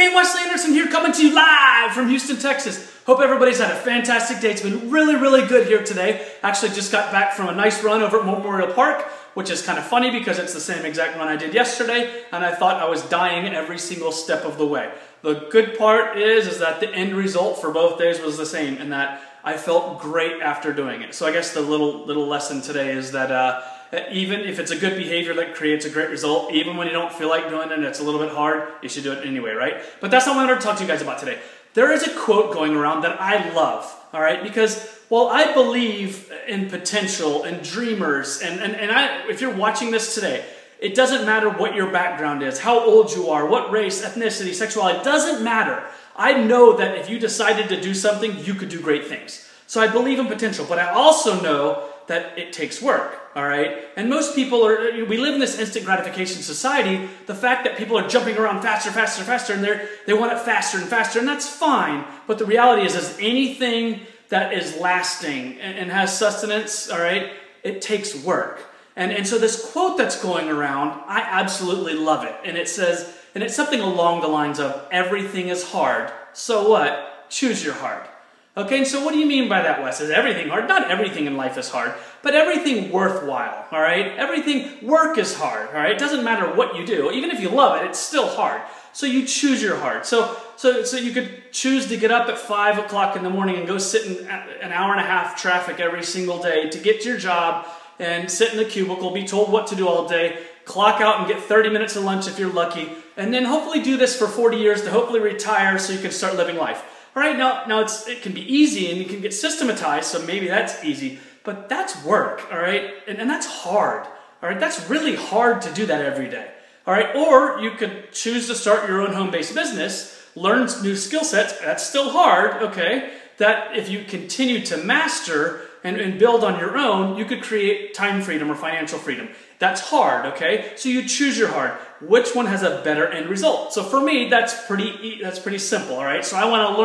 gang, Wesley Anderson here coming to you live from Houston, Texas. Hope everybody's had a fantastic day. It's been really, really good here today. Actually just got back from a nice run over at Memorial Park, which is kind of funny because it's the same exact run I did yesterday, and I thought I was dying every single step of the way. The good part is that the end result for both days was the same, and that I felt great after doing it. So I guess the little lesson today is that even if it's a good behavior that creates a great result, even when you don't feel like doing it and it's a little bit hard, you should do it anyway, right? But that's not what I wanted to talk to you guys about today. There is a quote going around that I love, all right? Because while I believe in potential and dreamers, if you're watching this today, it doesn't matter what your background is, how old you are, what race, ethnicity, sexuality, it doesn't matter. I know that if you decided to do something, you could do great things. So I believe in potential, but I also know that it takes work, all right? And most people we live in this instant gratification society. The fact that people are jumping around faster, faster, faster, and they want it faster and faster, and that's fine. But the reality is anything that is lasting and has sustenance, all right, it takes work. And so this quote that's going around, I absolutely love it. And it says, and it's something along the lines of, everything is hard, so what? Choose your hard. Okay, and so what do you mean by that, Wes? Is everything hard? Not everything in life is hard, but everything worthwhile, all right? Everything, work is hard, all right? It doesn't matter what you do. Even if you love it, it's still hard. So you choose your hard. So you could choose to get up at 5 o'clock in the morning and go sit in an hour and a half traffic every single day to get to your job and sit in the cubicle, be told what to do all day, clock out and get 30 minutes of lunch if you're lucky, and then hopefully do this for 40 years to hopefully retire so you can start living life. All right, now it can be easy and it can get systematized, so maybe that's easy, but that's work, all right? And that's hard, all right? That's really hard to do that every day, all right? Or you could choose to start your own home-based business, learn new skill sets, that's still hard, okay? That if you continue to master and build on your own, you could create time freedom or financial freedom. That's hard, okay? So you choose your hard. Which one has a better end result? So for me, that's pretty simple, all right? So I want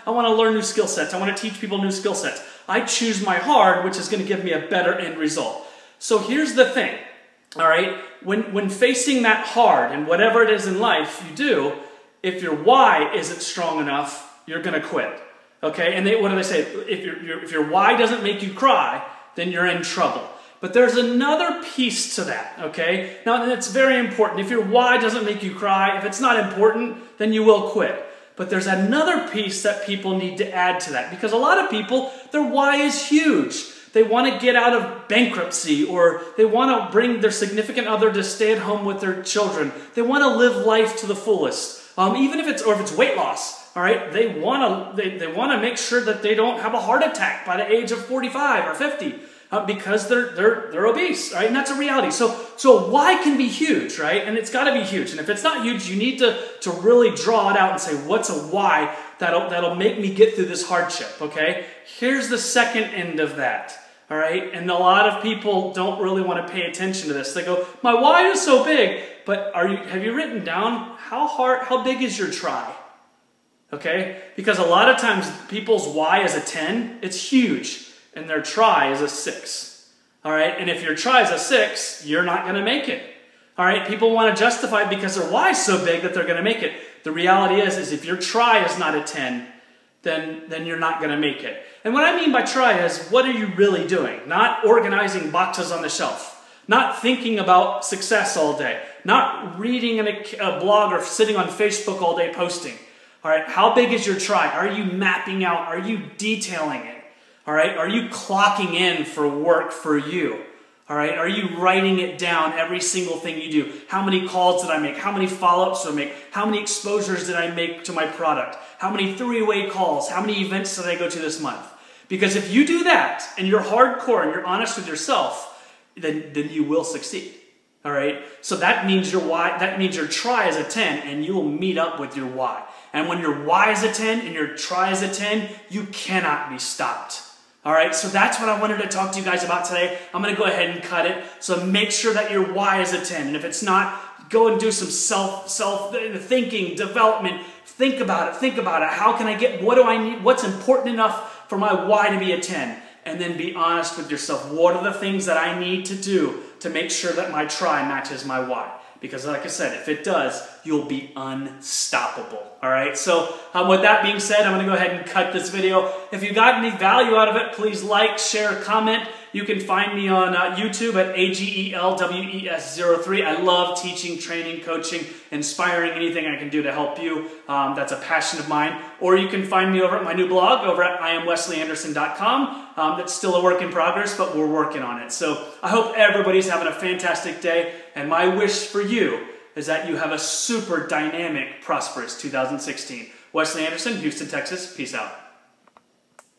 to learn new skill sets. I want to teach people new skill sets. I choose my hard, which is going to give me a better end result. So here's the thing, all right? When facing that hard and whatever it is in life you do, if your why isn't strong enough, you're going to quit. Okay, and what do they say? If your why doesn't make you cry, then you're in trouble. But there's another piece to that, okay? Now, it's very important. If your why doesn't make you cry, if it's not important, then you will quit. But there's another piece that people need to add to that. Because a lot of people, their why is huge. They want to get out of bankruptcy, or they want to bring their significant other to stay at home with their children. They want to live life to the fullest. Even if it's weight loss. All right, they want to make sure that they don't have a heart attack by the age of 45 or 50 because they're obese, right? And that's a reality. So why can be huge, right? And it's got to be huge. And if it's not huge, you need to really draw it out and say, what's a why that'll make me get through this hardship, okay? Here's the second end of that, all right? And a lot of people don't really want to pay attention to this. They go, my why is so big, but have you written down how big is your try? Okay? Because a lot of times people's why is a 10, it's huge, and their try is a 6. All right? And if your try is a 6, you're not going to make it. All right? People want to justify it because their why is so big that they're going to make it. The reality is if your try is not a 10, then you're not going to make it. And what I mean by try is, what are you really doing? Not organizing boxes on the shelf. Not thinking about success all day. Not reading a blog or sitting on Facebook all day posting. All right, how big is your try? Are you mapping out? Are you detailing it? All right, are you clocking in for work for you? All right, are you writing it down, every single thing you do? How many calls did I make? How many follow-ups did I make? How many exposures did I make to my product? How many three-way calls? How many events did I go to this month? Because if you do that and you're hardcore and you're honest with yourself, then you will succeed. All right, so that means your why, that means your try is a 10 and you will meet up with your why. And when your why is a 10 and your try is a 10, you cannot be stopped. All right, so that's what I wanted to talk to you guys about today. I'm going to go ahead and cut it. So make sure that your why is a 10. And if it's not, go and do some self thinking, development. Think about it. Think about it. How can I get, what do I need? What's important enough for my why to be a 10? And then be honest with yourself. What are the things that I need to do to make sure that my try matches my why? Because like I said, if it does, you'll be unstoppable. All right, so with that being said, I'm going to go ahead and cut this video. If you got any value out of it, please like, share, comment. You can find me on YouTube at AGELWES03. I love teaching, training, coaching, inspiring, anything I can do to help you. That's a passion of mine. Or you can find me over at my new blog over at IamWesleyAnderson.com. That's still a work in progress, but we're working on it. So I hope everybody's having a fantastic day. And my wish for you is that you have a super dynamic, prosperous 2016. Wesley Anderson, Houston, Texas. Peace out.